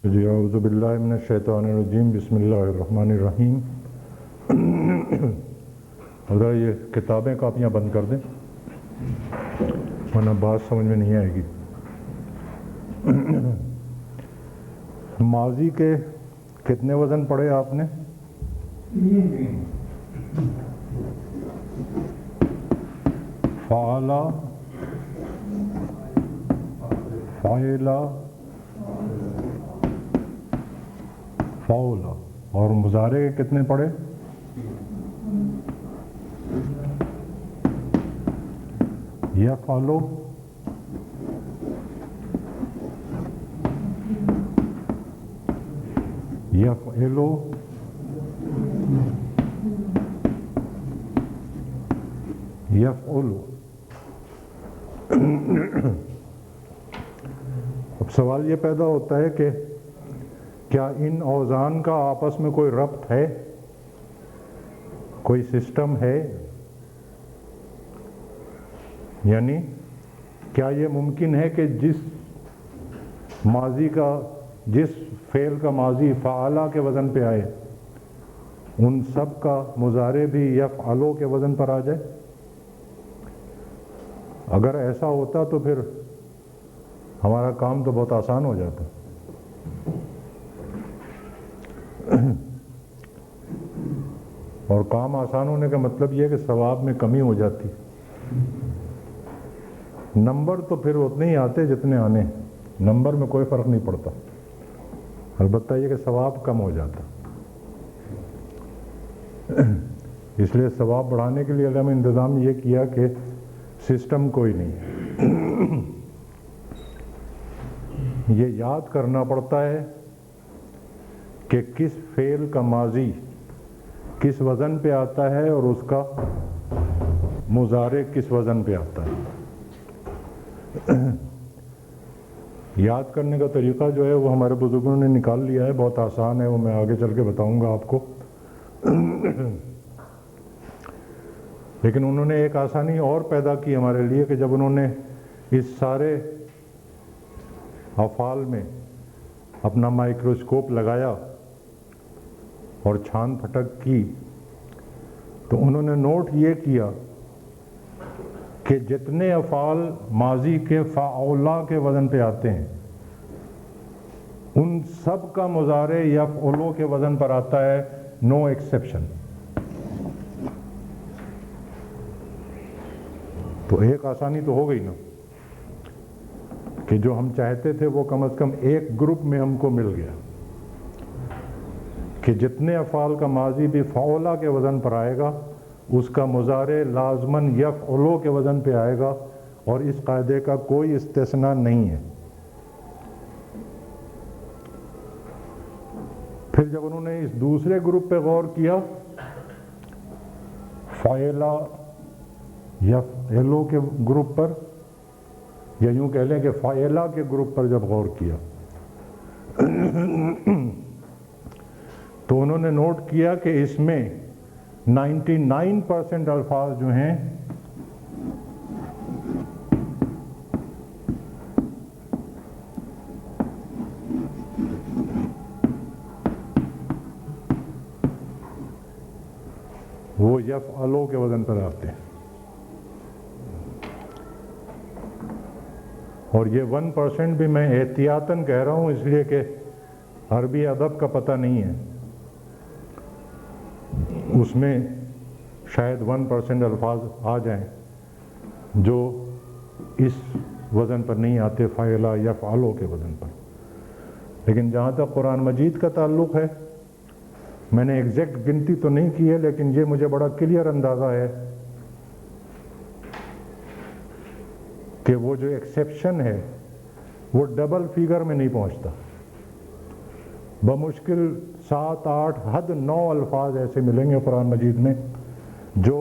جی اعوذ باللہ من الشیطان الرجیم، بسم اللہ الرحمن الرحیم۔ حضرت یہ کتابیں کاپیاں بند کر دیں ورنہ بات سمجھ میں نہیں آئے گی۔ ماضی کے کتنے وزن پڑھے آپ نے؟ فعلا، فاعلا، فعلا۔ اور مضارع کے کتنے پڑھے؟ یفعلو، یفعلو، یفعلو۔ اب سوال یہ پیدا ہوتا ہے کہ کیا ان اوزان کا آپس میں کوئی ربط ہے، کوئی سسٹم ہے؟ یعنی کیا یہ ممکن ہے کہ جس فعل کا ماضی فعلا کے وزن پہ آئے ان سب کا مضارع بھی یفعلو کے وزن پر آ جائے؟ اگر ایسا ہوتا تو پھر ہمارا کام تو بہت آسان ہو جاتا۔ اور کام آسان ہونے کا مطلب یہ ہے کہ ثواب میں کمی ہو جاتی۔ نمبر تو پھر اتنے ہی آتے جتنے آنے، نمبر میں کوئی فرق نہیں پڑتا، البتہ یہ کہ ثواب کم ہو جاتا۔ اس لیے ثواب بڑھانے کے لیے اللہ نے انتظام یہ کیا کہ سسٹم کوئی نہیں، یہ یاد کرنا پڑتا ہے کہ کس فعل کا ماضی کس وزن پہ آتا ہے اور اس کا مضارع کس وزن پہ آتا ہے۔ یاد کرنے کا طریقہ جو ہے وہ ہمارے بزرگوں نے نکال لیا ہے، بہت آسان ہے، وہ میں آگے چل کے بتاؤں گا آپ کو۔ لیکن انہوں نے ایک آسانی اور پیدا کی ہمارے لیے کہ جب انہوں نے اس سارے افعال میں اپنا مائکروسکوپ لگایا اور چھان پھٹک کی تو انہوں نے نوٹ یہ کیا کہ جتنے افعال ماضی کے فعولا کے وزن پہ آتے ہیں ان سب کا مضارع یفعلو کے وزن پر آتا ہے، نو ایکسیپشن۔ تو ایک آسانی تو ہو گئی نا کہ جو ہم چاہتے تھے وہ کم از کم ایک گروپ میں ہم کو مل گیا کہ جتنے افعال کا ماضی بھی فعولا کے وزن پر آئے گا اس کا مضارع لازماً یفعلو کے وزن پہ آئے گا، اور اس قاعدے کا کوئی استثناء نہیں ہے۔ پھر جب انہوں نے اس دوسرے گروپ پہ غور کیا، فعلا یفعلو کے گروپ پر، یا یوں کہہ لیں کہ فعلا کے گروپ پر جب غور کیا تو انہوں نے نوٹ کیا کہ اس میں 99% الفاظ جو ہیں وہ یفعلو کے وزن پر آتے ہیں، اور یہ 1% بھی میں احتیاطاً کہہ رہا ہوں اس لیے کہ عربی ادب کا پتہ نہیں ہے، اس میں شاید 1% الفاظ آ جائیں جو اس وزن پر نہیں آتے، فعلا یفعلو کے وزن پر۔ لیکن جہاں تک قرآن مجید کا تعلق ہے، میں نے ایگزیکٹ گنتی تو نہیں کی ہے لیکن یہ مجھے بڑا کلیئر اندازہ ہے کہ وہ جو ایکسیپشن ہے وہ ڈبل فیگر میں نہیں پہنچتا، بمشکل 7، 8، حد 9 الفاظ ایسے ملیں گے قرآن مجید میں جو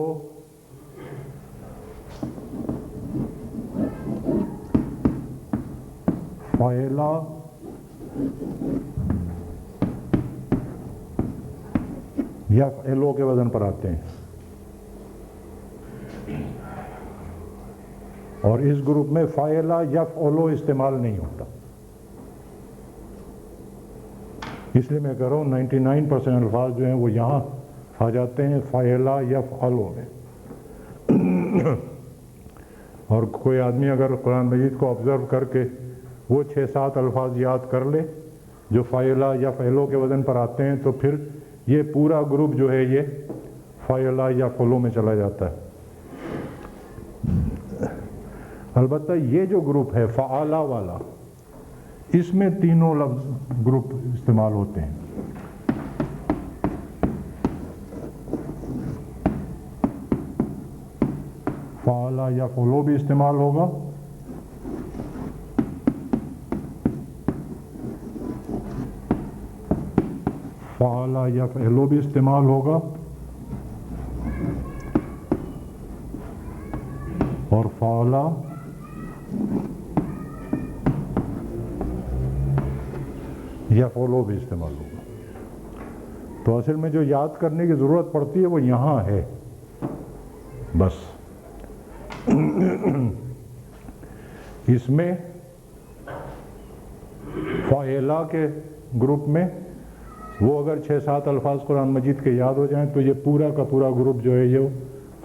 فعلا یفعلو کے وزن پر آتے ہیں، اور اس گروپ میں فاعلہ یفعلو استعمال نہیں ہوتا۔ اس لیے میں کہہ رہا ہوں 99% الفاظ جو ہیں وہ یہاں آ جاتے ہیں فعلا یفعلو میں. اور کوئی آدمی اگر قرآن مجید کو آبزرو کر کے وہ 6-7 الفاظ یاد کر لے جو فعلا یفعلو کے وزن پر آتے ہیں تو پھر یہ پورا گروپ جو ہے یہ فعلا یفعلو میں چلا جاتا ہے. البتہ یہ جو گروپ ہے فعلا والا، اس میں تینوں لفظ گروپ استعمال ہوتے ہیں. فعلا یفعلو بھی استعمال ہوگا، فعلا یفعلو بھی استعمال ہوگا، اور فعلا یفعلو بھی استعمال ہوگا. تو اصل میں جو یاد کرنے کی ضرورت پڑتی ہے وہ یہاں ہے بس. اس میں فاعلا کے گروپ میں وہ اگر 6-7 الفاظ قرآن مجید کے یاد ہو جائیں تو یہ پورا کا پورا گروپ جو ہے یہ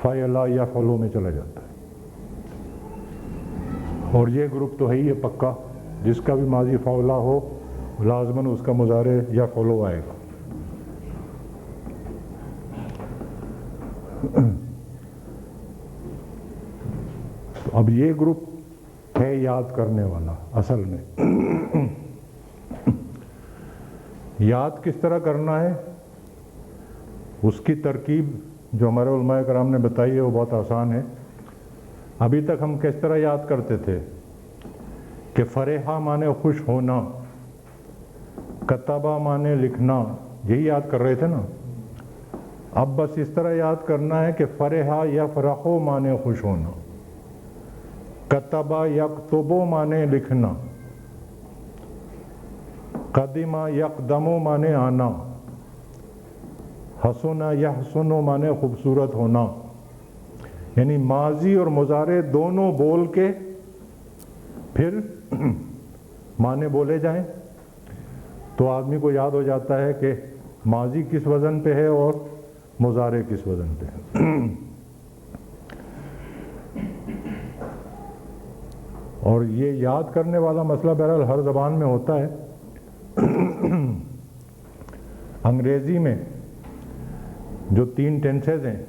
فاعلا یفعلو میں چلا جاتا ہے. اور یہ گروپ تو ہے ہی ہے پکا، جس کا بھی ماضی فعلا ہو لازماً اس کا مضارع یفعلو آئے گا. تو اب یہ گروپ ہے یاد کرنے والا. اصل میں یاد کس طرح کرنا ہے، اس کی ترکیب جو ہمارے علماء کرام نے بتائی ہے وہ بہت آسان ہے. ابھی تک ہم کس طرح یاد کرتے تھے کہ فرحہ مانے خوش ہونا، کتبہ مانے لکھنا، یہی یاد کر رہے تھے نا. اب بس اس طرح یاد کرنا ہے کہ فرحہ یفرحو مانے خوش ہونا، کتبہ یکتبو مانے لکھنا، قدمہ یقدمو مانے آنا، حسنہ یحسنو مانے خوبصورت ہونا. یعنی ماضی اور مضارع دونوں بول کے پھر معنی بولے جائیں تو آدمی کو یاد ہو جاتا ہے کہ ماضی کس وزن پہ ہے اور مضارع کس وزن پہ ہے. اور یہ یاد کرنے والا مسئلہ بہرحال ہر زبان میں ہوتا ہے. انگریزی میں جو 3 ٹینسز ہیں،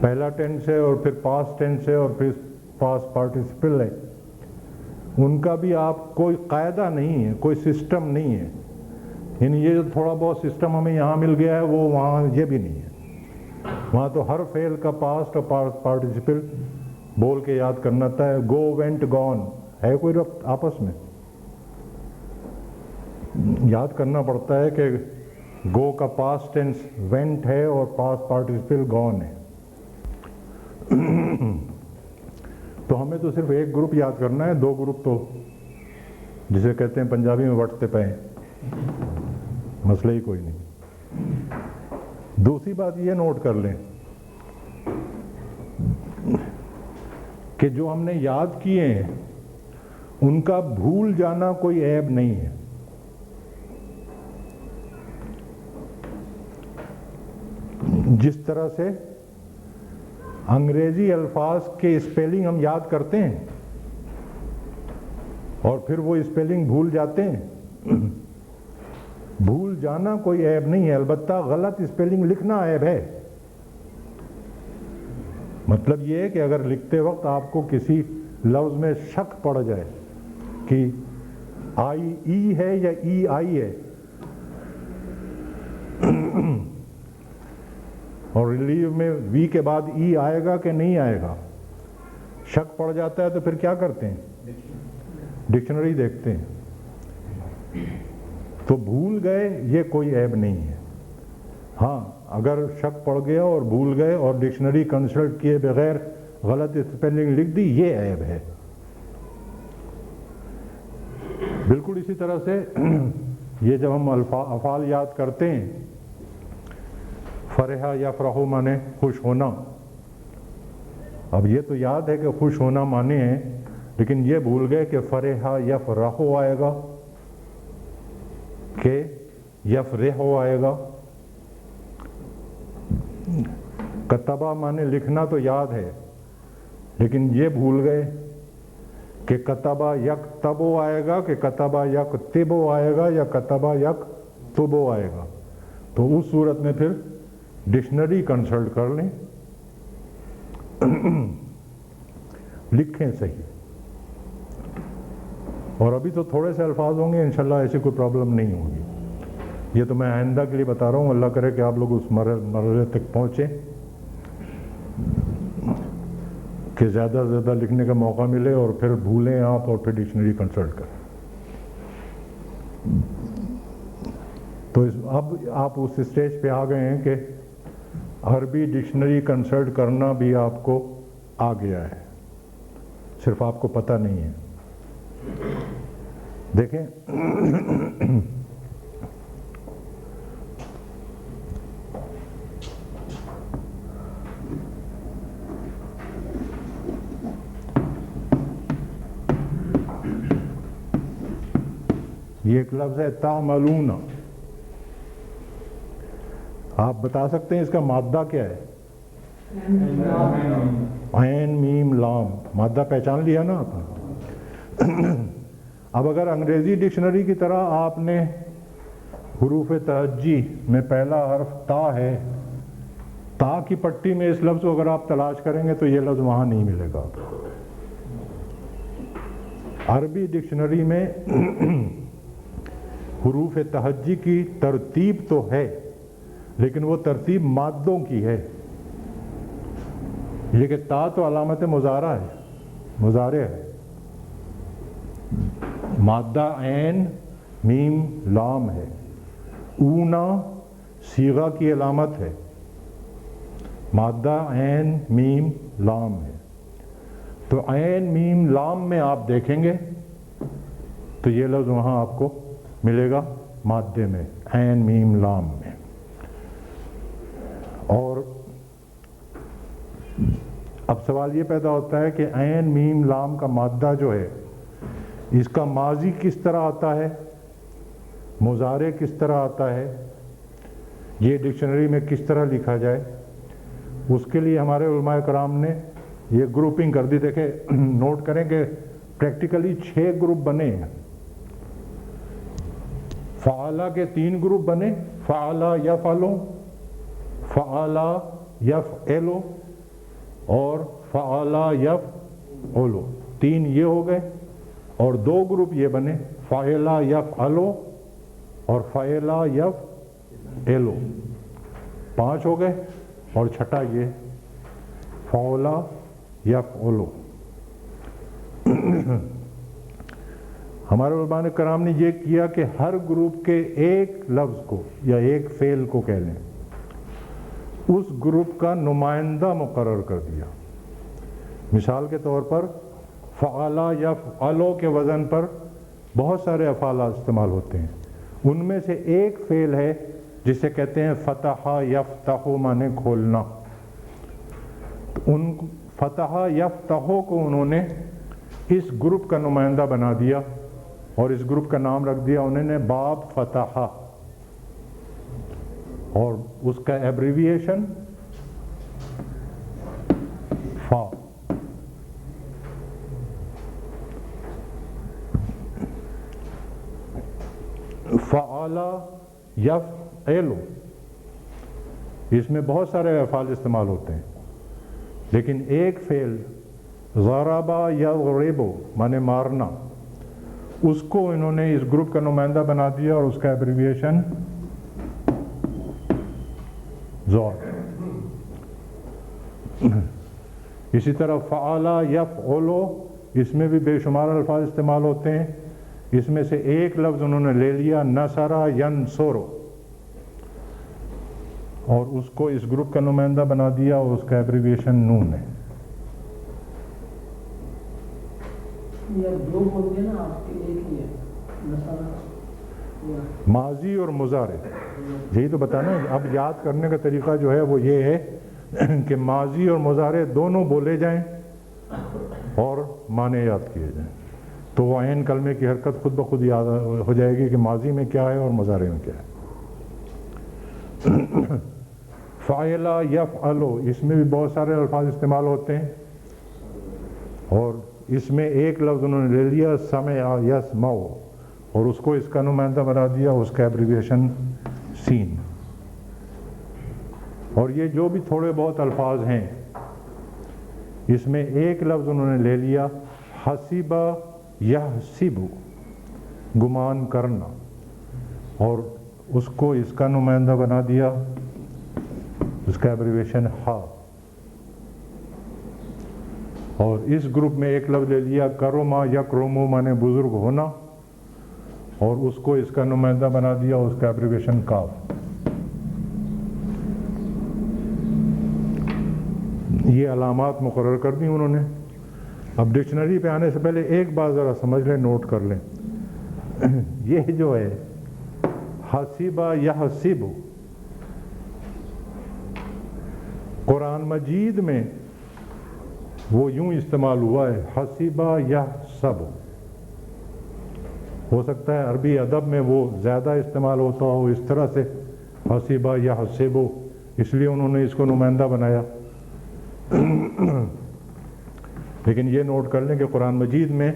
پہلا ٹینس ہے اور پھر پاسٹ ٹینس ہے اور پھر پاسٹ پارٹیسپل ہے، ان کا بھی آپ کوئی قاعدہ نہیں ہے، کوئی سسٹم نہیں ہے. یعنی یہ جو تھوڑا بہت سسٹم ہمیں یہاں مل گیا ہے وہ وہاں یہ بھی نہیں ہے. وہاں تو ہر فعل کا پاسٹ اور پارٹیسپل بول کے یاد کرنا تھا. گو وینٹ گون ہے کوئی ربط آپس میں؟ یاد کرنا پڑتا ہے کہ گو کا پاسٹ ٹینس وینٹ ہے اور پاسٹ پارٹیسپل گون ہے. تو ہمیں تو صرف ایک گروپ یاد کرنا ہے، 2 گروپ تو جسے کہتے ہیں پنجابی میں وٹتے پے، مسئلہ ہی کوئی نہیں. دوسری بات یہ نوٹ کر لیں کہ جو ہم نے یاد کیے ہیں ان کا بھول جانا کوئی عیب نہیں ہے. جس طرح سے انگریزی الفاظ کے اسپیلنگ ہم یاد کرتے ہیں اور پھر وہ اسپیلنگ بھول جاتے ہیں، بھول جانا کوئی عیب نہیں ہے. البتہ غلط اسپیلنگ لکھنا عیب ہے. مطلب یہ ہے کہ اگر لکھتے وقت آپ کو کسی لفظ میں شک پڑ جائے کہ آئی ای ہے یا ای آئی ہے، اور ریلیو میں وی کے بعد ای آئے گا کہ نہیں آئے گا، شک پڑ جاتا ہے تو پھر کیا کرتے ہیں؟ ڈکشنری دیکھتے ہیں. تو بھول گئے یہ کوئی عیب نہیں ہے. ہاں اگر شک پڑ گیا اور بھول گئے اور ڈکشنری کنسلٹ کیے بغیر غلط اسپیلنگ لکھ دی، یہ عیب ہے. بالکل اسی طرح سے یہ جب ہم افعال یاد کرتے ہیں، فرحہ یفرحو مانے خوش ہونا. اب یہ تو یاد ہے کہ خوش ہونا مانے ہیں، لیکن یہ بھول گئے کہ فرحہ یفرحو آئے گا یفرح آئے گا. کتبہ مانے لکھنا تو یاد ہے، لیکن یہ بھول گئے کہ کتبہ یکتبو آئے گا کہ کتبہ یکتبو آئے گا یا کتبہ یکتبو آئے گا. تو اس صورت میں پھر ڈکشنری کنسلٹ کر لیں، لکھیں صحیح. اور ابھی تو تھوڑے سے الفاظ ہوں گے، انشاءاللہ ایسی کوئی پرابلم نہیں ہوگی. یہ تو میں آئندہ کے لیے بتا رہا ہوں، اللہ کرے کہ آپ لوگ اس مرحلے تک پہنچیں کہ زیادہ سے زیادہ لکھنے کا موقع ملے، اور پھر بھولیں آپ اور پھر ڈکشنری کنسلٹ کریں. تو اب آپ اس اسٹیج پہ آ گئے ہیں کہ عربی ڈکشنری کنسلٹ کرنا بھی آپ کو آ گیا ہے، صرف آپ کو پتہ نہیں ہے. دیکھیں یہ ایک لفظ ہے تعملون. آپ بتا سکتے ہیں اس کا مادہ کیا ہے؟ عین میم لام. مادہ پہچان لیا نا آپ نے. اب اگر انگریزی ڈکشنری کی طرح آپ نے حروف تہجی میں پہلا حرف تا ہے، تا کی پٹی میں اس لفظ کو اگر آپ تلاش کریں گے تو یہ لفظ وہاں نہیں ملے گا. عربی ڈکشنری میں حروف تہجی کی ترتیب تو ہے، لیکن وہ ترتیب مادوں کی ہے. یہ کہ تا تو علامت مضارع ہے، مضارع ہے. مادہ عین میم لام ہے. اونا صیغہ کی علامت ہے. مادہ عین میم لام ہے. تو عین میم لام میں آپ دیکھیں گے تو یہ لفظ وہاں آپ کو ملے گا مادے میں، عین میم لام میں. اور اب سوال یہ پیدا ہوتا ہے کہ عین میم لام کا مادہ جو ہے، اس کا ماضی کس طرح آتا ہے، مضارع کس طرح آتا ہے، یہ ڈکشنری میں کس طرح لکھا جائے. اس کے لیے ہمارے علماء کرام نے یہ گروپنگ کر دی. دیکھیں نوٹ کریں کہ پریکٹیکلی 6 گروپ بنے ہیں. فعلا کے 3 گروپ بنے، فعلا یفعلو، فعلا یفعلو اور فعلا یفعلو. 3 یہ ہو گئے، اور 2 گروپ یہ بنے، فعلا یفعلو اور فعلا یفعلو. 5 ہو گئے، اور 6 یہ فعلا یفعلو. ہمارے علماء کرام نے یہ کیا کہ ہر گروپ کے ایک لفظ کو یا ایک فعل کو کہہ لیں، اس گروپ کا نمائندہ مقرر کر دیا. مثال کے طور پر فعلا یفعلو کے وزن پر بہت سارے افعال استعمال ہوتے ہیں. ان میں سے ایک فعل ہے جسے کہتے ہیں فتح یفتح مانے کھولنا. ان فتح یفتح کو انہوں نے اس گروپ کا نمائندہ بنا دیا، اور اس گروپ کا نام رکھ دیا انہوں نے باب فتح، اور اس کا ایبریویشن فا. فعلا یفعلو، اس میں بہت سارے افعال استعمال ہوتے ہیں، لیکن ایک فعل ضربا یضربو مانے مارنا، اس کو انہوں نے اس گروپ کا نمائندہ بنا دیا، اور اس کا ایبریویشن ضرب. اسی طرح فعلا یفعلو، اس میں بھی بے شمار الفاظ استعمال ہوتے ہیں. اس میں سے ایک لفظ انہوں نے لے لیا نصرا ینصرو، اور اس کو اس گروپ کا نمائندہ بنا دیا، اور اس کا ایبریویشن نون ہے. ماضی اور مضارع، یہی تو بتانا. اب یاد کرنے کا طریقہ جو ہے وہ یہ ہے کہ ماضی اور مضارع دونوں بولے جائیں اور معنی یاد کیے جائیں، تو وہ عین کلمے کی حرکت خود بخود یاد ہو جائے گی کہ ماضی میں کیا ہے اور مضارع میں کیا ہے. فعلا یفعلو، اس میں بھی بہت سارے الفاظ استعمال ہوتے ہیں، اور اس میں ایک لفظ انہوں نے لے لیا سمع یسمع، اور اس کو اس کا نمائندہ بنا دیا، اس کا ایبریویشن سین۔ اور یہ جو بھی تھوڑے بہت الفاظ ہیں، اس میں ایک لفظ انہوں نے لے لیا حسب یحسب، گمان کرنا، اور اس کو اس کا نمائندہ بنا دیا، اس کا ایبریویشن ہا۔ اور اس گروپ میں ایک لفظ لے لیا کرما یکرمو، مانے بزرگ ہونا، اور اس کو اس کا نمائندہ بنا دیا، اس کا ایبریویشن کاف۔ یہ علامات مقرر کر دی انہوں نے۔ اب ڈکشنری پہ آنے سے پہلے ایک بات ذرا سمجھ لیں، نوٹ کر لیں، یہ جو ہے حسب یحسب، قرآن مجید میں وہ یوں استعمال ہوا ہے حسب یحسب۔ ہو سکتا ہے عربی ادب میں وہ زیادہ استعمال ہوتا ہو اس طرح سے حسب یحسب، اس لیے انہوں نے اس کو نمائندہ بنایا۔ لیکن یہ نوٹ کر لیں کہ قرآن مجید میں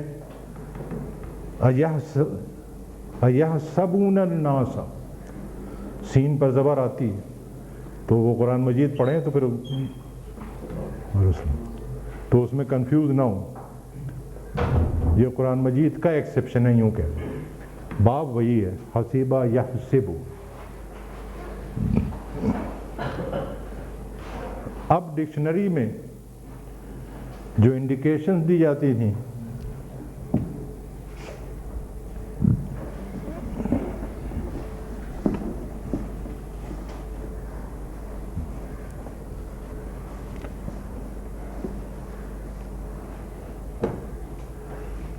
اَيَحْسَبُونَ النَّاسَ سین پر زبر آتی ہے، تو وہ قرآن مجید پڑھیں تو پھر تو اس میں کنفیوز نہ ہو، یہ قرآن مجید کا ایکسیپشن ہے، یوں کہ باب وہی ہے حسیبہ یحسب۔ اب ڈکشنری میں جو انڈیکیشنز دی جاتی تھیں،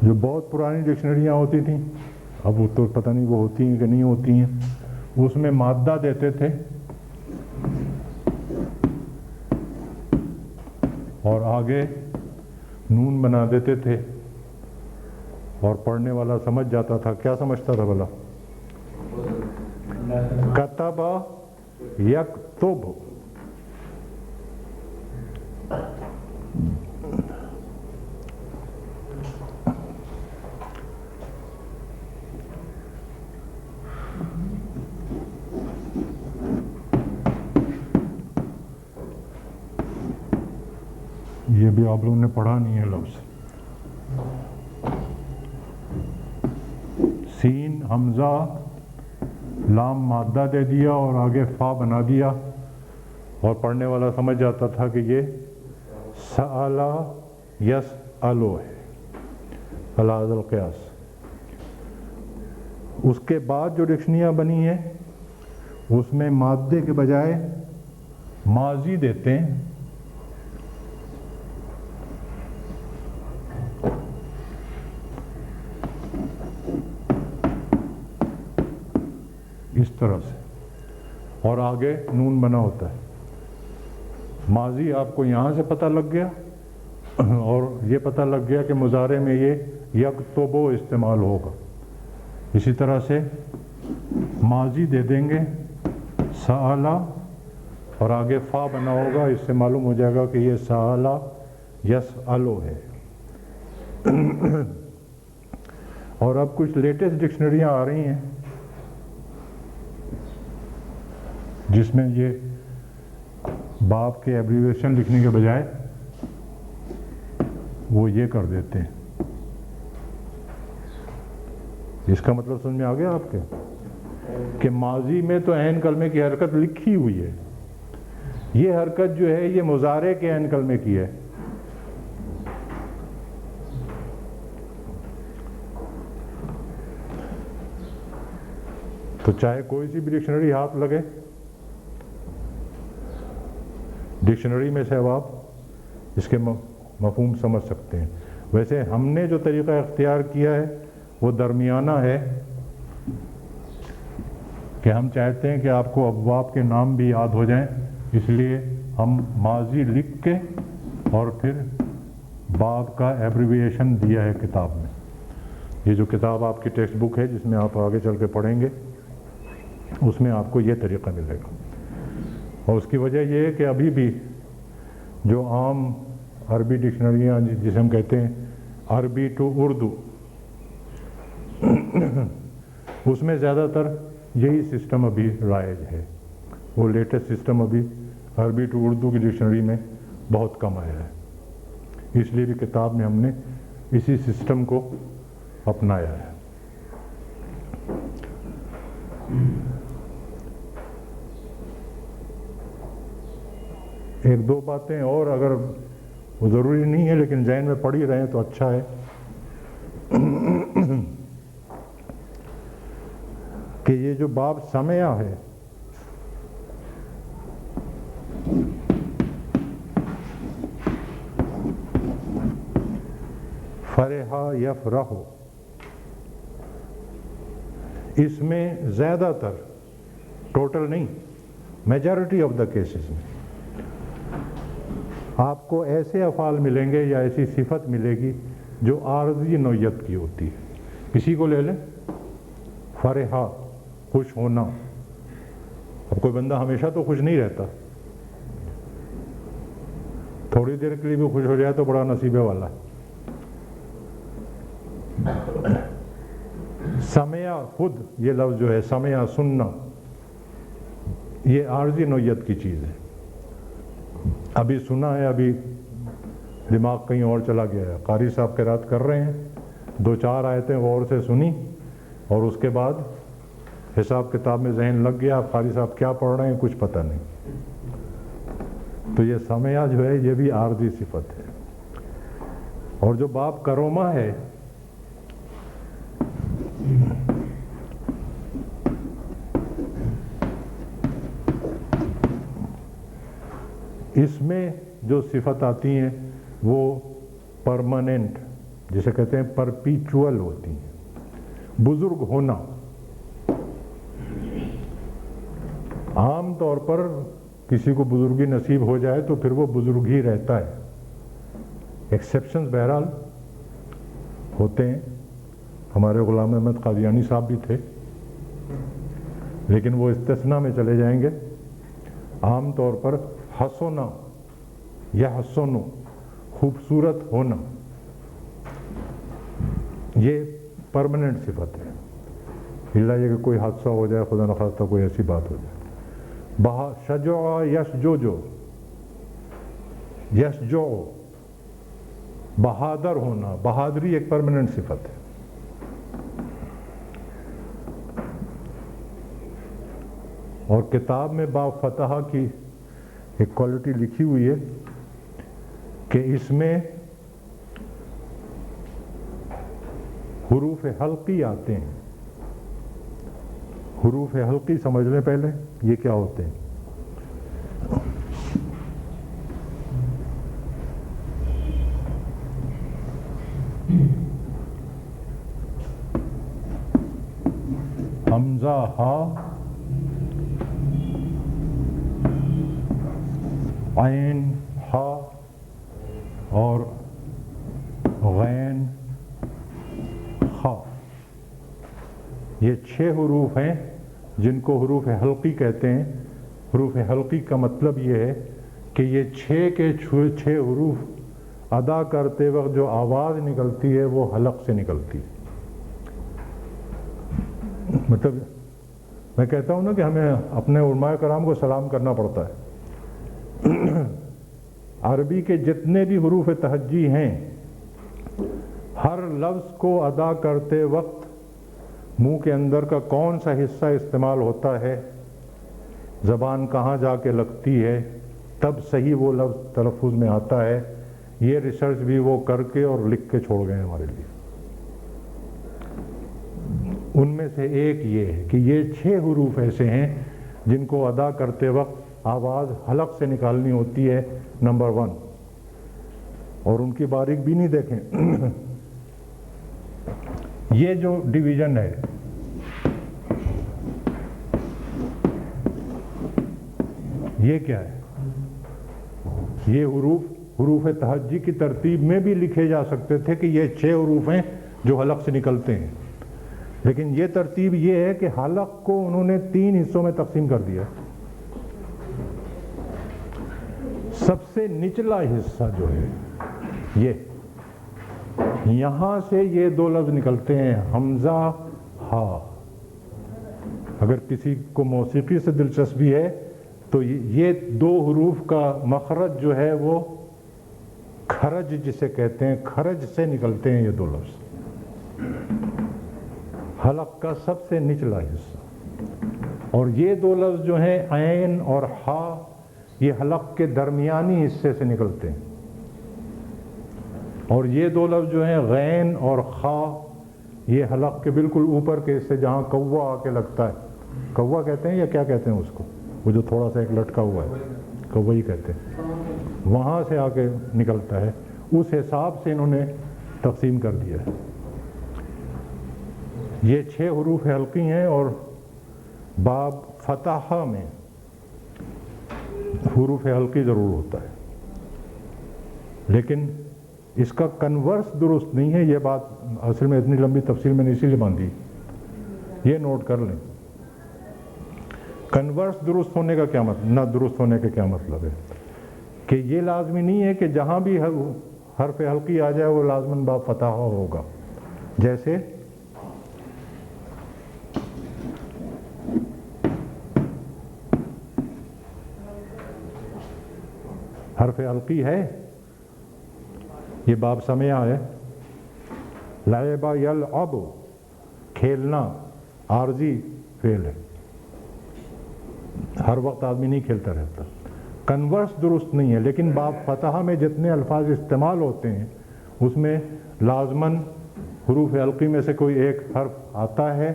جو بہت پرانی ڈکشنریاں ہوتی تھیں، اب وہ تو پتہ نہیں وہ ہوتی ہیں کہ نہیں ہوتی ہیں، اس میں مادہ دیتے تھے اور آگے نون بنا دیتے تھے، اور پڑھنے والا سمجھ جاتا تھا۔ کیا سمجھتا تھا بھلا؟ کتب یکتب، یہ بھی آپ لوگوں نے پڑھا نہیں ہے لفظ۔ سین حمزہ لام مادہ دے دیا اور آگے فا بنا دیا، اور پڑھنے والا سمجھ جاتا تھا کہ یہ سألا یسألو ہے، علی ھذا القیاس۔ اس کے بعد جو ڈکشنریاں بنی ہیں اس میں مادے کے بجائے ماضی دیتے ہیں، اس طرح سے، اور آگے نون بنا ہوتا ہے۔ ماضی آپ کو یہاں سے پتہ لگ گیا، اور یہ پتہ لگ گیا کہ مضارع میں یہ یکتبو استعمال ہوگا۔ اسی طرح سے ماضی دے دیں گے سألا، اور آگے فا بنا ہوگا، اس سے معلوم ہو جائے گا کہ یہ سألا یسألو ہے۔ اور اب کچھ لیٹسٹ ڈکشنریاں آ رہی ہیں جس میں یہ باب کے ایبریویشن لکھنے کے بجائے وہ یہ کر دیتے ہیں۔ اس کا مطلب سمجھ میں آ گیا آپ کے کہ ماضی میں تو عین کلمے کی حرکت لکھی ہوئی ہے، یہ حرکت جو ہے یہ مضارع کے عین کلمے کی ہے۔ تو چاہے کوئی سی بھی ڈکشنری ہاتھ لگے، ڈکشنری میں سے اب آپ اس کے مفہوم سمجھ سکتے ہیں۔ ویسے ہم نے جو طریقہ اختیار کیا ہے وہ درمیانہ ہے، کہ ہم چاہتے ہیں کہ آپ کو ابواب کے نام بھی یاد ہو جائیں، اس لیے ہم ماضی لکھ کے اور پھر باب کا ایبریویشن دیا ہے کتاب میں۔ یہ جو کتاب آپ کی ٹیکسٹ بک ہے جس میں آپ آگے چل کے پڑھیں گے، اس میں آپ کو یہ طریقہ ملے گا۔ اور اس کی وجہ یہ ہے کہ ابھی بھی جو عام عربی ڈکشنریاں جسے ہم کہتے ہیں عربی ٹو اردو، اس میں زیادہ تر یہی سسٹم ابھی رائج ہے. وہ لیٹسٹ سسٹم ابھی عربی ٹو اردو کی ڈکشنری میں بہت کم آیا ہے. اس لیے بھی کتاب میں ہم نے اسی سسٹم کو اپنایا ہے. ایک دو باتیں اور اگر وہ ضروری نہیں ہے لیکن ذہن میں پڑ ہی رہے ہیں تو اچھا ہے کہ یہ جو باب سمعہ ہے فرحہ یفرح، اس میں زیادہ تر، ٹوٹل نہیں، میجارٹی آف دا کیسز میں آپ کو ایسے افعال ملیں گے یا ایسی صفت ملے گی جو عارضی نوعیت کی ہوتی ہے. کسی کو لے لیں، فرحہ، خوش ہونا. اب کوئی بندہ ہمیشہ تو خوش نہیں رہتا، تھوڑی دیر کے لیے بھی خوش ہو جائے تو بڑا نصیبے والا ہے. سمعہ خود یہ لفظ جو ہے سمعہ، سننا، یہ عارضی نوعیت کی چیز ہے. ابھی سنا ہے، ابھی دماغ کہیں اور چلا گیا ہے. قاری صاحب قرات کر رہے ہیں، دو چار آیتیں غور سے سنی اور اس کے بعد حساب کتاب میں ذہن لگ گیا، اب قاری صاحب کیا پڑھ رہے ہیں کچھ پتہ نہیں. تو یہ سمعہ جو ہے یہ بھی عارضی صفت ہے. اور جو باب کرومہ ہے اس میں جو صفت آتی ہیں وہ پرماننٹ، جسے کہتے ہیں پرپیچول ہوتی ہیں. بزرگ ہونا، عام طور پر کسی کو بزرگی نصیب ہو جائے تو پھر وہ بزرگ ہی رہتا ہے. ایکسیپشنز بہرحال ہوتے ہیں. ہمارے غلام احمد قادیانی صاحب بھی تھے لیکن وہ استثناء میں چلے جائیں گے. عام طور پر حسنا یا حسن، خوبصورت ہونا، یہ پرماننٹ صفت ہے. الا یہ کہ کوئی حادثہ ہو جائے، خدا نخواستہ کوئی ایسی بات ہو جائے. شجع یشجع، یشجع بہادر ہونا، بہادری ایک پرماننٹ صفت ہے. اور کتاب میں باب فتح کی ایک کوالٹی لکھی ہوئی ہے کہ اس میں حروف حلقی آتے ہیں. حروف حلقی سمجھ لیں پہلے یہ کیا ہوتے ہیں. حمزہ، ہا، عین، ہا اور غین، خا. یہ 6 حروف ہیں جن کو حروف حلقی کہتے ہیں. حروف حلقی کا مطلب یہ ہے کہ یہ 6 کے 6 حروف ادا کرتے وقت جو آواز نکلتی ہے وہ حلق سے نکلتی ہے. مطلب میں کہتا ہوں نا کہ ہمیں اپنے علماء کرام کو سلام کرنا پڑتا ہے. عربی کے جتنے بھی حروف تہجی ہیں ہر لفظ کو ادا کرتے وقت منہ کے اندر کا کون سا حصہ استعمال ہوتا ہے، زبان کہاں جا کے لگتی ہے، تب صحیح وہ لفظ تلفظ میں آتا ہے. یہ ریسرچ بھی وہ کر کے اور لکھ کے چھوڑ گئے ہمارے لیے. ان میں سے ایک یہ ہے کہ یہ 6 حروف ایسے ہیں جن کو ادا کرتے وقت آواز حلق سے نکالنی ہوتی ہے، نمبر 1. اور ان کی باریک بینی دیکھیں. یہ جو ڈویژن ہے یہ کیا ہے؟ یہ حروف تہجی کی ترتیب میں بھی لکھے جا سکتے تھے کہ یہ 6 حروف ہیں جو حلق سے نکلتے ہیں، لیکن یہ ترتیب یہ ہے کہ حلق کو انہوں نے 3 حصوں میں تقسیم کر دیا. سب سے نچلا حصہ جو ہے یہ، یہاں سے یہ دو لفظ نکلتے ہیں حمزہ ہا. اگر کسی کو موسیقی سے دلچسپی ہے تو یہ دو حروف کا مخرج جو ہے وہ کھرج جسے کہتے ہیں، کھرج سے نکلتے ہیں یہ دو لفظ. حلق کا سب سے نچلا حصہ، اور یہ دو لفظ جو ہیں عین اور ہا، یہ حلق کے درمیانی حصے سے نکلتے ہیں. اور یہ دو لفظ جو ہیں غین اور خا، یہ حلق کے بالکل اوپر کے حصے جہاں کوا آ کے لگتا ہے. کوا کہتے ہیں یا کیا کہتے ہیں اس کو، وہ جو تھوڑا سا ایک لٹکا ہوا ہے، کوا ہی کہتے ہیں، وہاں سے آ کے نکلتا ہے. اس حساب سے انہوں نے تقسیم کر دیا ہے. یہ 6 حروف حلقی ہیں، اور باب فتحہ میں حروف حلقی ضرور ہوتا ہے، لیکن اس کا کنورس درست نہیں ہے. یہ بات اصل میں اتنی لمبی تفصیل میں نے اسی لیے باندھی، یہ نوٹ کر لیں. کنورس درست ہونے کا کیا مطلب، نہ درست ہونے کا کیا مطلب ہے کہ یہ لازمی نہیں ہے کہ جہاں بھی حرف حلقی آ جائے وہ لازماً باب فتحہ ہوگا. جیسے حرف حلقی ہے، یہ باب سمعہ ہے. لعب یلعب، کھیلنا، عارضی فعل ہے، ہر وقت آدمی نہیں کھیلتا رہتا. کنورس درست نہیں ہے، لیکن باب فتحہ میں جتنے الفاظ استعمال ہوتے ہیں اس میں لازماً حروف حلقی میں سے کوئی ایک حرف آتا ہے.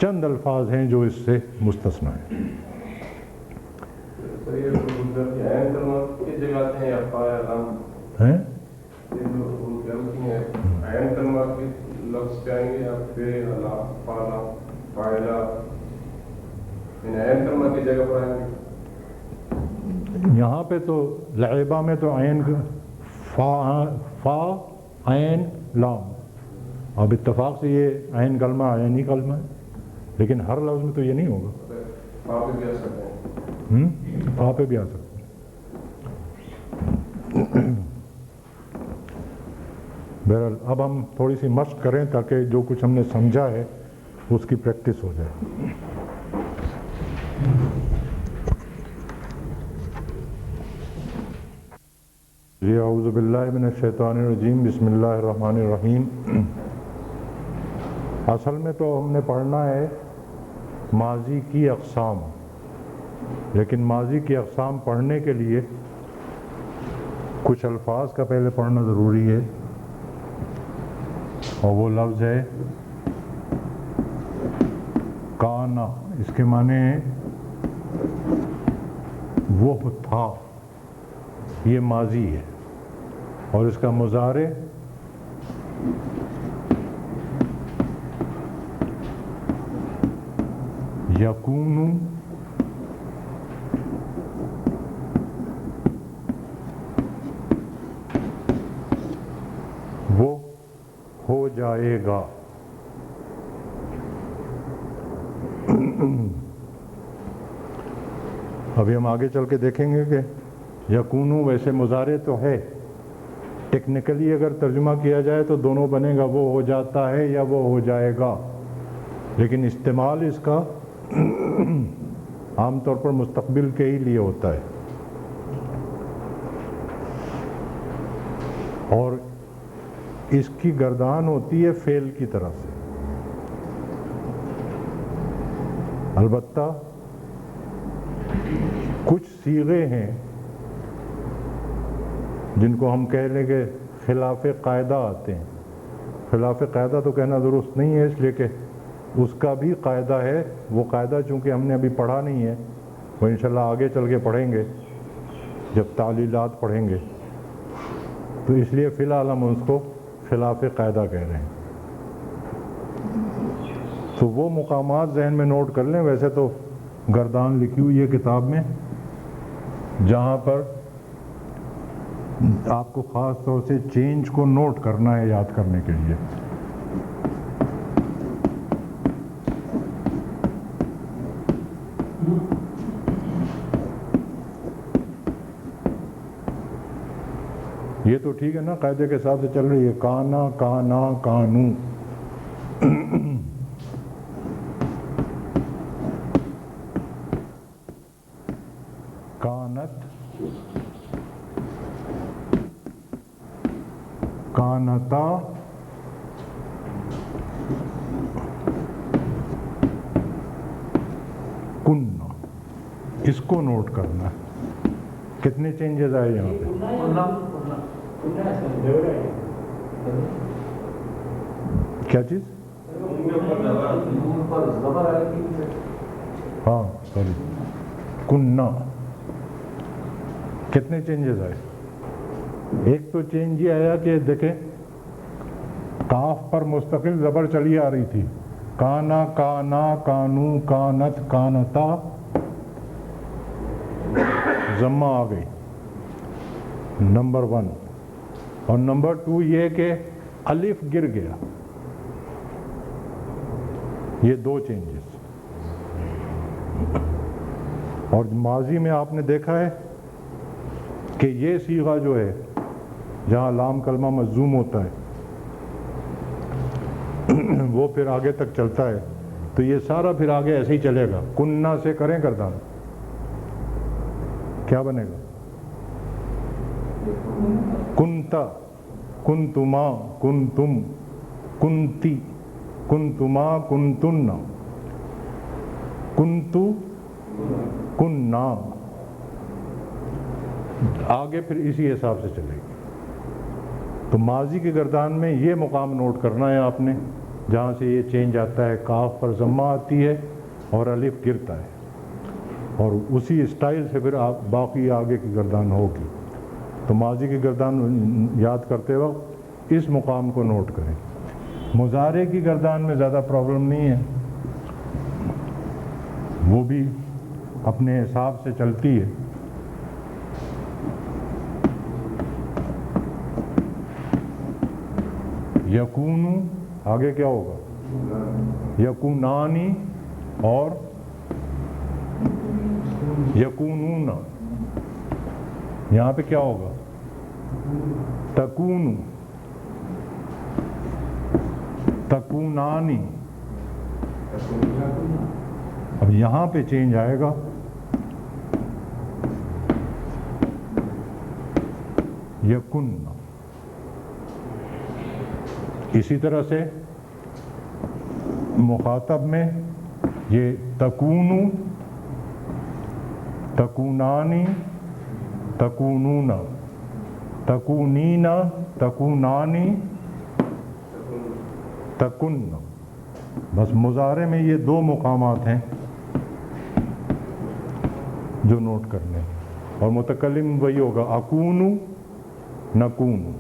چند الفاظ ہیں جو اس سے مستثنی ہیں. یہاں پہ تو لعبہ میں تو عین فا عین لام، اب اتفاق سے یہ عین کلمہ عین ہی کلمہ ہے، لیکن ہر لفظ میں تو یہ نہیں ہوگا. فا پہ بھی آ سکتے ہیں. بہرحال اب ہم تھوڑی سی مشق کریں تاکہ جو کچھ ہم نے سمجھا ہے اس کی پریکٹس ہو جائے. جی اعوذ باللہ من الشیطان الرجیم، بسم اللہ الرحمن الرحیم. اصل میں تو ہم نے پڑھنا ہے ماضی کی اقسام، لیکن ماضی کی اقسام پڑھنے کے لیے کچھ الفاظ کا پہلے پڑھنا ضروری ہے، اور وہ لفظ ہے کانا. اس کے معنی ہیں وہ تھا، یہ ماضی ہے، اور اس کا مضارع یکون، وہ ہو جائے گا. ابھی ہم آگے چل کے دیکھیں گے کہ یکونو ویسے مضارع تو ہے، ٹیکنیکلی اگر ترجمہ کیا جائے تو دونوں بنے گا وہ ہو جاتا ہے یا وہ ہو جائے گا، لیکن استعمال اس کا عام طور پر مستقبل کے ہی لیے ہوتا ہے. اور اس کی گردان ہوتی ہے فعل کی طرف سے. البتہ کچھ صیغے ہیں جن کو ہم کہہ لیں کہ خلاف قاعدہ آتے ہیں. خلاف قاعدہ تو کہنا درست نہیں ہے، اس لیے کہ اس کا بھی قاعدہ ہے. وہ قاعدہ چونکہ ہم نے ابھی پڑھا نہیں ہے، وہ انشاءاللہ آگے چل کے پڑھیں گے جب تعلیلات پڑھیں گے، تو اس لیے فی الحال ہم اس کو خلاف قاعدہ کہہ رہے ہیں. تو وہ مقامات ذہن میں نوٹ کر لیں. ویسے تو گردان لکھی ہوئی ہے کتاب میں جہاں پر آپ کو خاص طور سے چینج کو نوٹ کرنا ہے یاد کرنے کے لیے. یہ تو ٹھیک ہے نا، قاعدے کے حساب سے چل رہی ہے، کانا کانا کانو. کانت کانتا کننا. اس کو نوٹ کرنا ہے. کتنے چینجز آئے یہاں پہ؟ کیا چیز؟ ہاں سوری، کننا. کتنے چینجز آئے؟ ایک تو چینج یہ آیا کہ دیکھیں کاف پر مستقل زبر چلی آ رہی تھی، کانا کانا کانو کانت کانتا، ضمہ آ گئی، نمبر 1. اور نمبر 2 یہ کہ الف گر گیا. یہ 2 چینجز. اور ماضی میں آپ نے دیکھا ہے کہ یہ صیغہ جو ہے جہاں لام کلمہ مجزوم ہوتا ہے وہ پھر آگے تک چلتا ہے، تو یہ سارا پھر آگے ایسے ہی چلے گا. کننا سے کریں گردان، کیا بنے گا؟ کنتا، کنتما، کنتم، کنتی، کنتما، کنتن، کنتو، کننا. آگے پھر اسی حساب سے چلے گی. تو ماضی کی گردان میں یہ مقام نوٹ کرنا ہے آپ نے، جہاں سے یہ چینج آتا ہے، کاف پر ضمہ آتی ہے اور الف گرتا ہے، اور اسی اسٹائل سے پھر باقی آگے کی گردان ہوگی. تو ماضی کی گردان یاد کرتے وقت اس مقام کو نوٹ کریں. مضارع کی گردان میں زیادہ پرابلم نہیں ہے، وہ بھی اپنے حساب سے چلتی ہے. یکونو آگے کیا ہوگا؟ یکونانی اور یکونون. یہاں پہ کیا ہوگا؟ تکونو، تکونانی. اب یہاں پہ چینج آئے گا، یکن. اسی طرح سے مخاطب میں یہ تکونو، تکونانی، تکونون، تکونین، تکونانی، تکن. بس مضارع میں یہ 2 مقامات ہیں جو نوٹ کرنے ہیں. اور متکلم وہی ہوگا، اکونو، نکونو.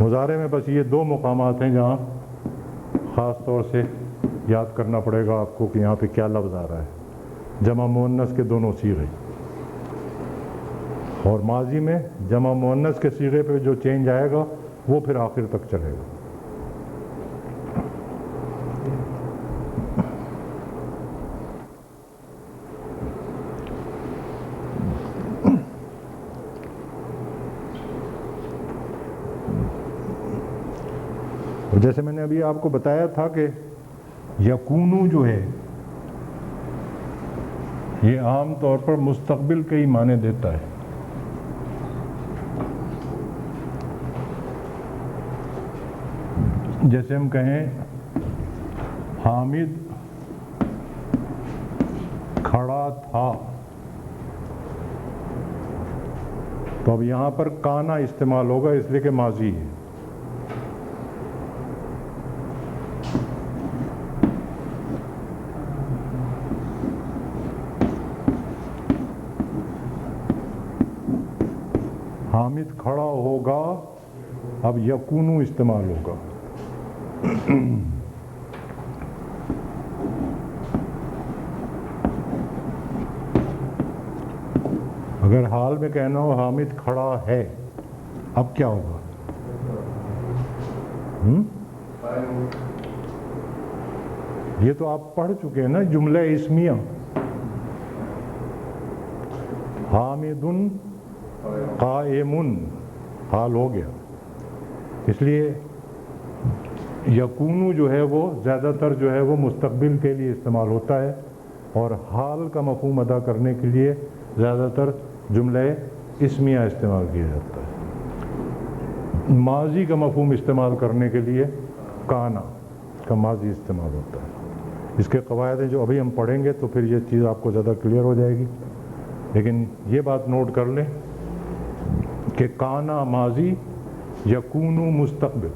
مضارع میں بس یہ 2 مقامات ہیں جہاں خاص طور سے یاد کرنا پڑے گا آپ کو کہ یہاں پہ کیا لفظ آ رہا ہے. جمع مؤنث کے دونوں صیغے، اور ماضی میں جمع مؤنث کے صیغے پہ جو چینج آئے گا وہ پھر آخر تک چلے گا. جیسے میں نے ابھی آپ کو بتایا تھا کہ یکونو جو ہے یہ عام طور پر مستقبل کے ہی معنی دیتا ہے. جیسے ہم کہیں حامد کھڑا تھا، تو اب یہاں پر کانا استعمال ہوگا اس لیے کہ ماضی ہے. حامد کھڑا ہوگا، اب یکونو استعمال ہوگا. اگر حال میں کہنا ہو حامد کھڑا ہے، اب کیا ہوگا؟ یہ تو آپ پڑھ چکے ہیں نا جملہ اسمیہ. حامد قائم، حال ہو گیا. اس لیے یکونو جو ہے وہ زیادہ تر جو ہے وہ مستقبل کے لیے استعمال ہوتا ہے، اور حال کا مفہوم ادا کرنے کے لیے زیادہ تر جملہ اسمیہ استعمال کیا جاتا ہے. ماضی کا مفہوم استعمال کرنے کے لیے کانا کا ماضی استعمال ہوتا ہے. اس کے قواعد ہیں جو ابھی ہم پڑھیں گے تو پھر یہ چیز آپ کو زیادہ کلیئر ہو جائے گی. لیکن یہ بات نوٹ کر لیں کہ کانا ماضی، یکونو مستقبل،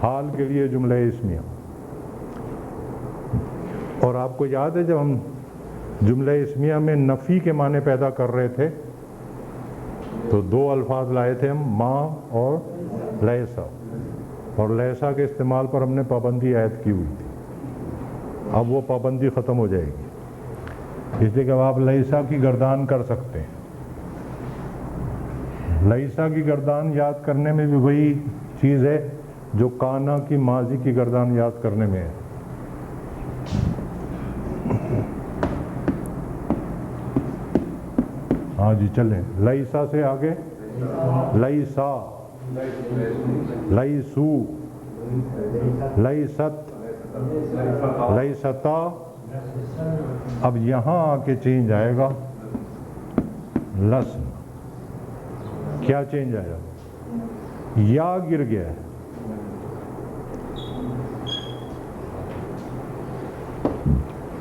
حال کے لیے جملہ اسمیہ. اور آپ کو یاد ہے جب ہم جملہ اسمیہ میں نفی کے معنی پیدا کر رہے تھے تو دو الفاظ لائے تھے ہم، ما اور لیسا، اور لیسا کے استعمال پر ہم نے پابندی عائد کی ہوئی تھی. اب وہ پابندی ختم ہو جائے گی، اس لیے کہ اب آپ لیسا کی گردان کر سکتے ہیں. لیسا کی گردان یاد کرنے میں بھی وہی چیز ہے جو کانا کی ماضی کی گردان یاد کرنے میں ہے. ہاں جی چلیں، لیسا سے آگے لیسا، لیسو، لیست، لیستا. اب یہاں آ کے چینج آئے گا لسن. کیا چینج آیا؟ یا گر گیا ہے.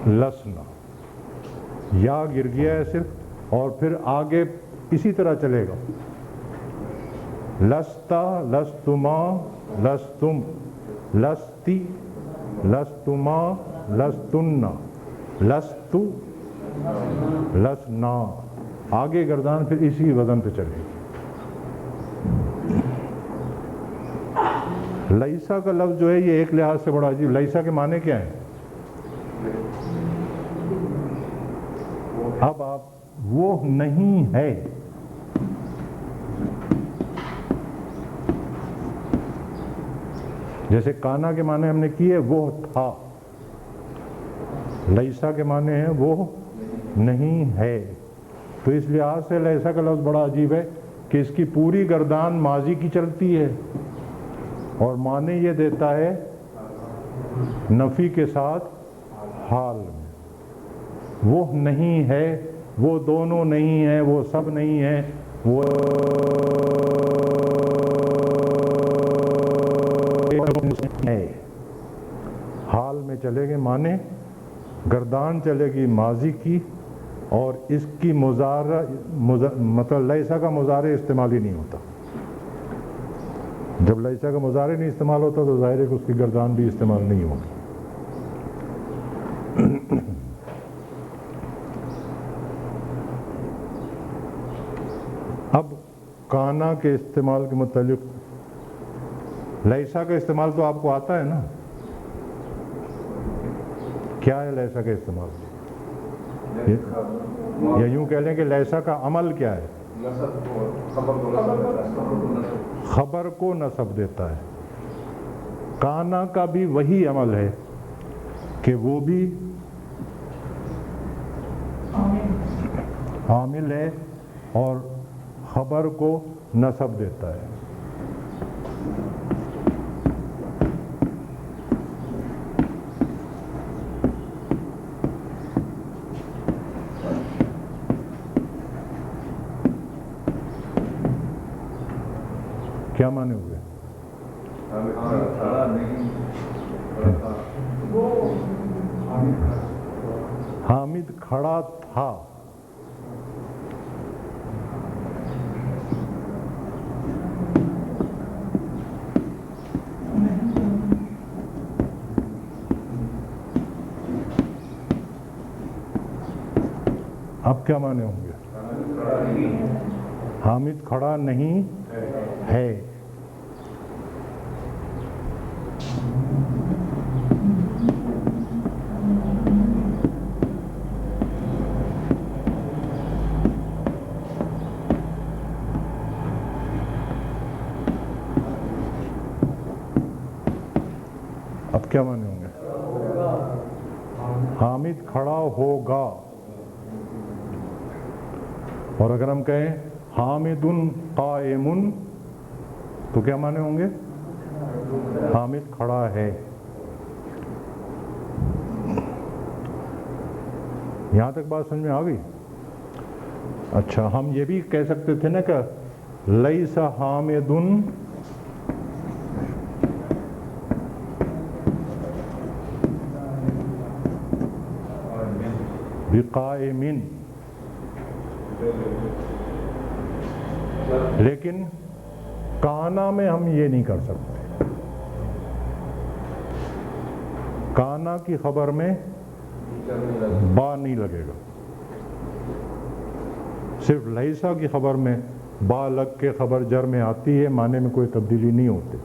لسنا، یا گر گیا ہے صرف، اور پھر آگے اسی طرح چلے گا. لستا، لستما، لستم، لستی، لستما، لستن، لستو، لسنا. آگے گردان پھر اسی وزن پہ چلے گی. لیسا کا لفظ جو ہے یہ ایک لحاظ سے بڑا عجیب. لیسا کے معنی کیا ہیں؟ اب آپ وہ نہیں ہے. جیسے کانا کے معنی ہم نے کیے وہ تھا، لیسا کے معنی ہیں وہ نہیں ہے. تو اس لحاظ سے لیسا کا لفظ بڑا عجیب ہے کہ اس کی پوری گردان ماضی کی چلتی ہے اور معنی یہ دیتا ہے نفی کے ساتھ حال میں. وہ نہیں ہے، وہ دونوں نہیں ہیں، وہ سب نہیں ہیں، وہ ہے. حال میں چلے گے معنی، گردان چلے گی ماضی کی، اور اس کی مضارع مطلب لیسا کا مضارع استعمال ہی نہیں ہوتا. جب لیسا کا مضارع نہیں استعمال ہوتا تو ظاہر ہے کہ اس کی گردان بھی استعمال نہیں ہوگی. اب کانا کے استعمال کے متعلق لیسا کا استعمال تو آپ کو آتا ہے نا. کیا ہے لیسا کا استعمال؟ یا یوں کہہ لیں کہ لیسا کا عمل کیا ہے؟ خبر کو نسب دیتا ہے. کانا کا بھی وہی عمل ہے کہ وہ بھی عامل ہے اور خبر کو نسب دیتا ہے. کیا معنی ہوئے؟ حامد کھڑا تھا. اب کیا معنی ہوں گے؟ حامد کھڑا نہیں ہے. اب کیا معنی ہوں گے؟ حامد کھڑا ہوگا. اور اگر ہم کہیں حامد قائم تو کیا معنی ہوں گے؟ حامد کھڑا ہے. یہاں تک بات سمجھ میں آ گئی؟ اچھا، ہم یہ بھی کہہ سکتے تھے نا کہ لیس حامد بقائم، لیکن کانا میں ہم یہ نہیں کر سکتے. کانا کی خبر میں با نہیں لگے گا. صرف لیسا کی خبر میں با لگ کے خبر جر میں آتی ہے، معنی میں کوئی تبدیلی نہیں ہوتی.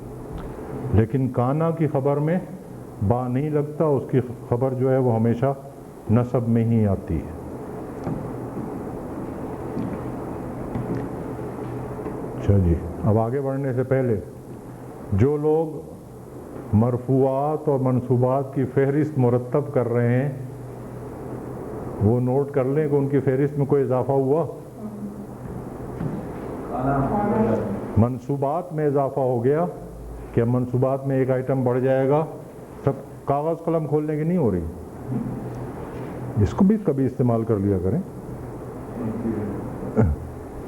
لیکن کانا کی خبر میں با نہیں لگتا، اس کی خبر جو ہے وہ ہمیشہ نصب میں ہی آتی ہے. اچھا جی، اب آگے بڑھنے سے پہلے جو لوگ مرفوعات اور منصوبات کی فہرست مرتب کر رہے ہیں وہ نوٹ کر لیں کہ ان کی فہرست میں کوئی اضافہ ہوا. منصوبات میں اضافہ ہو گیا کہ منصوبات میں ایک آئٹم بڑھ جائے گا. سب کاغذ قلم کھولنے کی نہیں ہو رہی، اس کو بھی کبھی استعمال کر لیا کریں.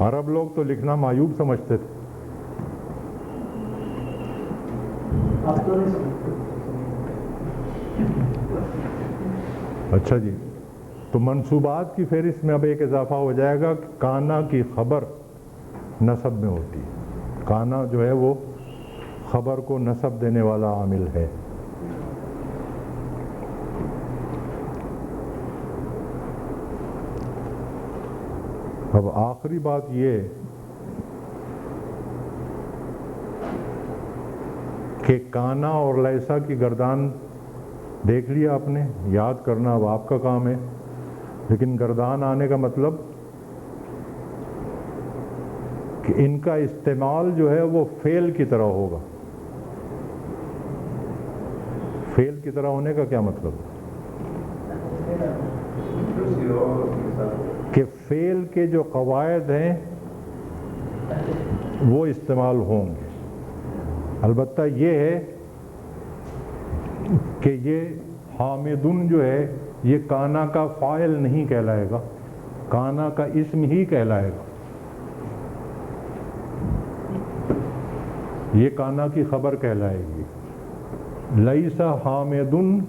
عرب لوگ تو لکھنا معیوب سمجھتے تھے. اچھا جی، تو منصوبات کی فہرست میں اب ایک اضافہ ہو جائے گا کہ کانا کی خبر نصب میں ہوتی ہے. کانا جو ہے وہ خبر کو نصب دینے والا عامل ہے. اب آخری بات یہ کہ کانا اور لیسا کی گردان دیکھ لیا آپ نے، یاد کرنا اب آپ کا کام ہے. لیکن گردان آنے کا مطلب کہ ان کا استعمال جو ہے وہ فعل کی طرح ہوگا. فعل کی طرح ہونے کا کیا مطلب؟ کہ فعل کے جو قواعد ہیں وہ استعمال ہوں گے. البتہ یہ ہے کہ یہ حامدن جو ہے یہ کانا کا فاعل نہیں کہلائے گا، کانا کا اسم ہی کہلائے گا. یہ کانا کی خبر کہلائے گی. لیسا حامدن،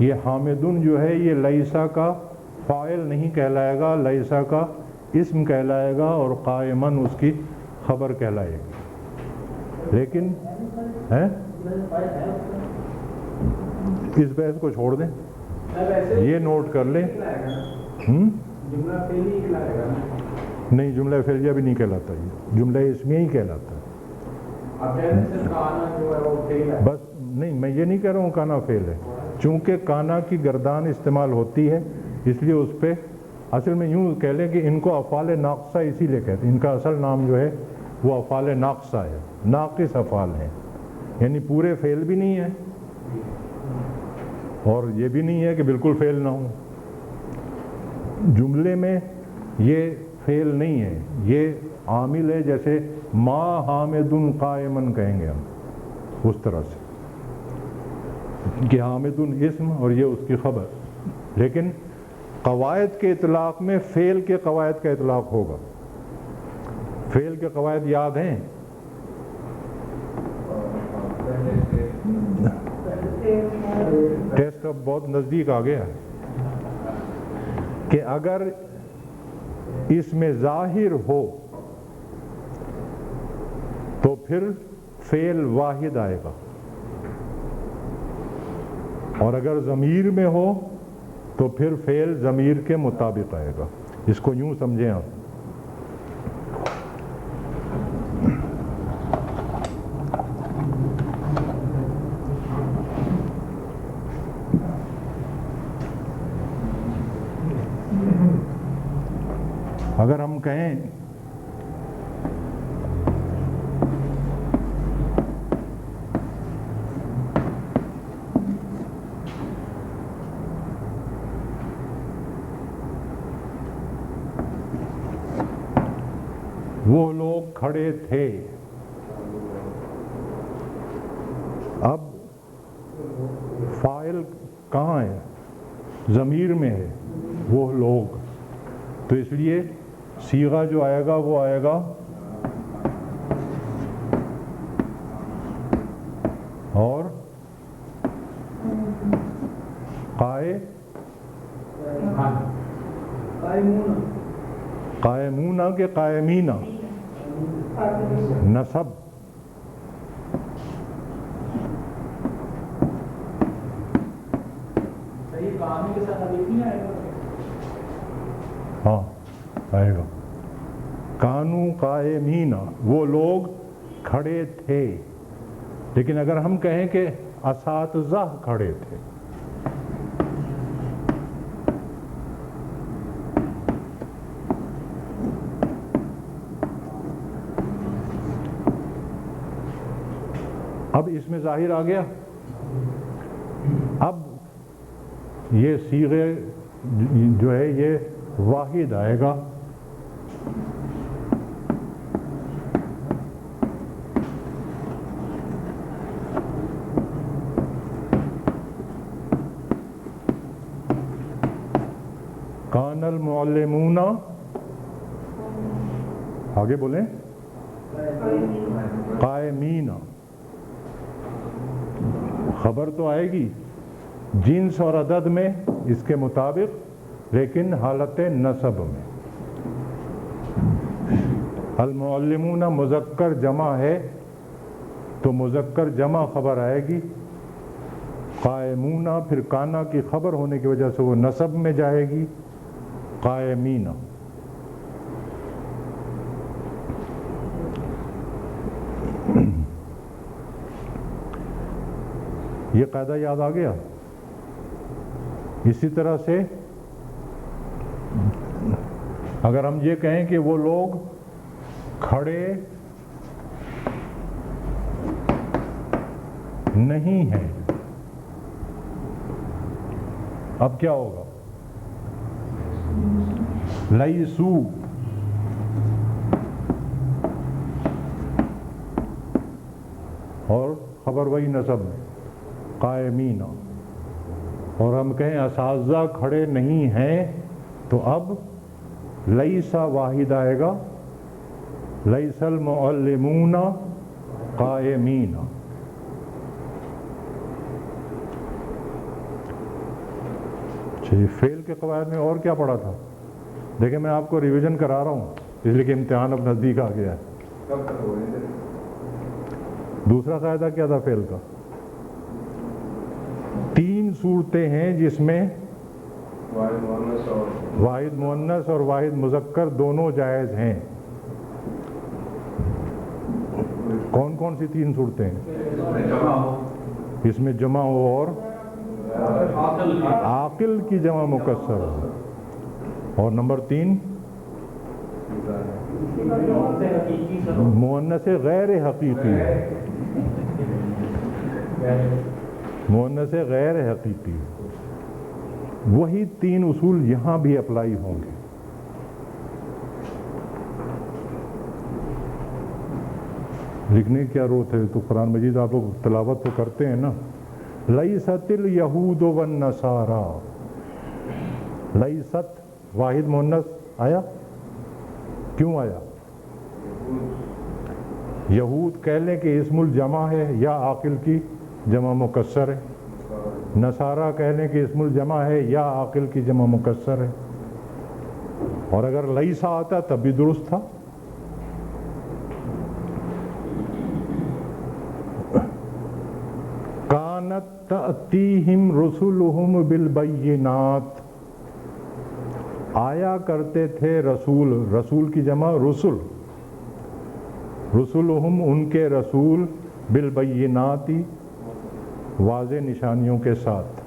یہ حامدن جو ہے یہ لیسا کا فاعل نہیں کہلائے گا، لیسا کا اسم کہلائے گا اور قائمن اس کی خبر کہلائے گی. لیکن اس بحث کو چھوڑ دیں، یہ نوٹ کر لیں. نہیں، جملہ فعلیہ بھی نہیں کہلاتا، یہ جملہ اسمیہ ہی کہلاتا ہے. بس نہیں، میں یہ نہیں کہہ رہا ہوں کانا فعل ہے. چونکہ کانا کی گردان استعمال ہوتی ہے اس لیے اس پہ اصل میں یوں کہہ لیں کہ ان کو افعال ناقصہ اسی لیے کہتے ہیں. ان کا اصل نام جو ہے وہ افعال ناقصہ ہے، ناقص افعال ہیں. یعنی پورے فعل بھی نہیں ہے اور یہ بھی نہیں ہے کہ بالکل فعل نہ ہو. جملے میں یہ فعل نہیں ہے، یہ عامل ہے. جیسے ما حامدن قائمن کہیں گے ہم، اس طرح سے کہ حامدن اسم اور یہ اس کی خبر. لیکن قواعد کے اطلاق میں فعل کے قواعد کا اطلاق ہوگا. فعل کے قواعد یاد ہیں؟ ٹیسٹ اب بہت نزدیک آ گیا کہ اگر اس میں ظاہر ہو تو پھر فعل واحد آئے گا، اور اگر ضمیر میں ہو تو پھر فعل ضمیر کے مطابق آئے گا. اس کو یوں سمجھیں آپ، اگر ہم کہیں وہ لوگ کھڑے تھے، کہاں ہے؟ ضمیر میں ہے، وہ لوگ، تو اس لیے صیغہ جو آئے گا وہ آئے گا اور قائمون کے قائمین نصب، ہاں آئے گا کانو قائمین، وہ لوگ کھڑے تھے، لیکن اگر ہم کہیں کہ اساتذہ کھڑے تھے، اب اس میں ظاہر آ گیا۔ اب یہ صیغے جو ہے یہ واحد آئے گا، کان المعلمون، آگے بولیں قائمین، خبر تو آئے گی جنس اور عدد میں اس کے مطابق، لیکن حالت نصب میں۔ المعلمون مذکر جمع ہے تو مذکر جمع خبر آئے گی، قائمون پھر کانا کی خبر ہونے کی وجہ سے وہ نصب میں جائے گی، قائمین۔ یہ قاعدہ یاد آ گیا؟ اسی طرح سے اگر ہم یہ کہیں کہ وہ لوگ کھڑے نہیں ہیں، اب کیا ہوگا؟ لیسو، اور خبر وہی نصب میں قائمین، اور ہم کہیں اساتذہ کھڑے نہیں ہیں تو اب لیسا واحد آئے گا، لیس المعلمون قائمین۔ فعل کے قواعد میں اور کیا پڑھا تھا؟ دیکھیں میں آپ کو ریویژن کرا رہا ہوں اس لیے کہ امتحان اب نزدیک آ گیا ہے۔ دوسرا قاعدہ کیا تھا فعل کا؟ 3 صورتیں ہیں جس میں واحد مؤنث اور واحد مذکر دونوں جائز ہیں۔ کون کون سی 3 صورتیں ہیں؟ اس میں جمع ہو اور عاقل کی جمع مکسر ہو، اور نمبر 3 مؤنث غیر حقیقی، مؤنث غیر حقیقی۔ وہی 3 اصول یہاں بھی اپلائی ہوں گے۔ لکھنے کی کیا ضرورت ہے؟ تو قرآن مجید آپ لوگ تلاوت تو کرتے ہیں نا۔ لیست الیہود والنصارى، لیست واحد مؤنث آیا، کیوں آیا؟ یہود کہہ لیں کہ اسم الجمع ہے یا عاقل کی جمع مکسر ہے، نصارہ کہہ لیں کہ اسم الجمع ہے یا عاقل کی جمع مکسر ہے، اور اگر لیسا آتا تب بھی درست تھا۔ کانت تأتیہم رسلہم بالبینات، آیا کرتے تھے رسول، رسول کی جمع رسل، رسلہم ان کے رسول، بالبینات واضح نشانیوں کے ساتھ۔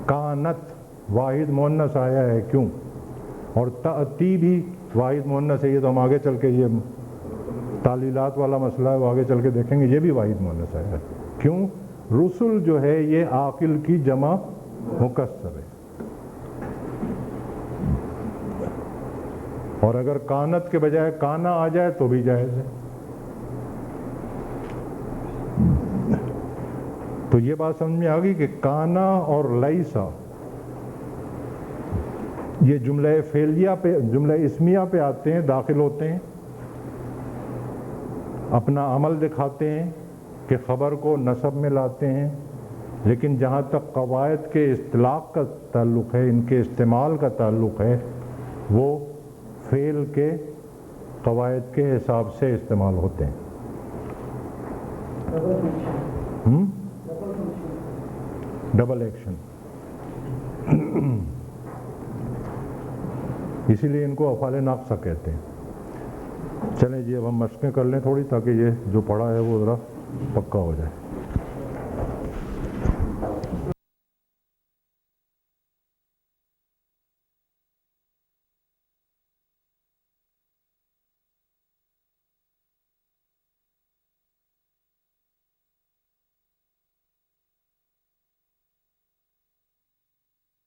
کانت واحد مؤنث آیا ہے، کیوں؟ اور تأتی بھی واحد مؤنث ہے، یہ تو ہم آگے چل کے یہ تعلیلات والا مسئلہ ہے، وہ آگے چل کے دیکھیں گے، یہ بھی واحد مؤنث آیا ہے، کیوں؟ رسل جو ہے یہ عاقل کی جمع مکسر ہے، اور اگر کانت کے بجائے کانا آ جائے تو بھی جائز ہے۔ تو یہ بات سمجھ میں آ گئی کہ کانا اور لیسا یہ جملہ فعلیہ پہ، جملہ اسمیہ پہ آتے ہیں، داخل ہوتے ہیں، اپنا عمل دکھاتے ہیں کہ خبر کو نصب میں لاتے ہیں، لیکن جہاں تک قواعد کے اطلاق کا تعلق ہے، ان کے استعمال کا تعلق ہے، وہ فعل کے قواعد کے حساب سے استعمال ہوتے ہیں۔ ڈبل ایکشن، اسی لیے ان کو افعال ناقصہ کہتے ہیں۔ چلیں جی اب ہم مشقیں کر لیں تھوڑی، تاکہ یہ جو پڑھا ہے وہ ذرا پکا ہو جائے۔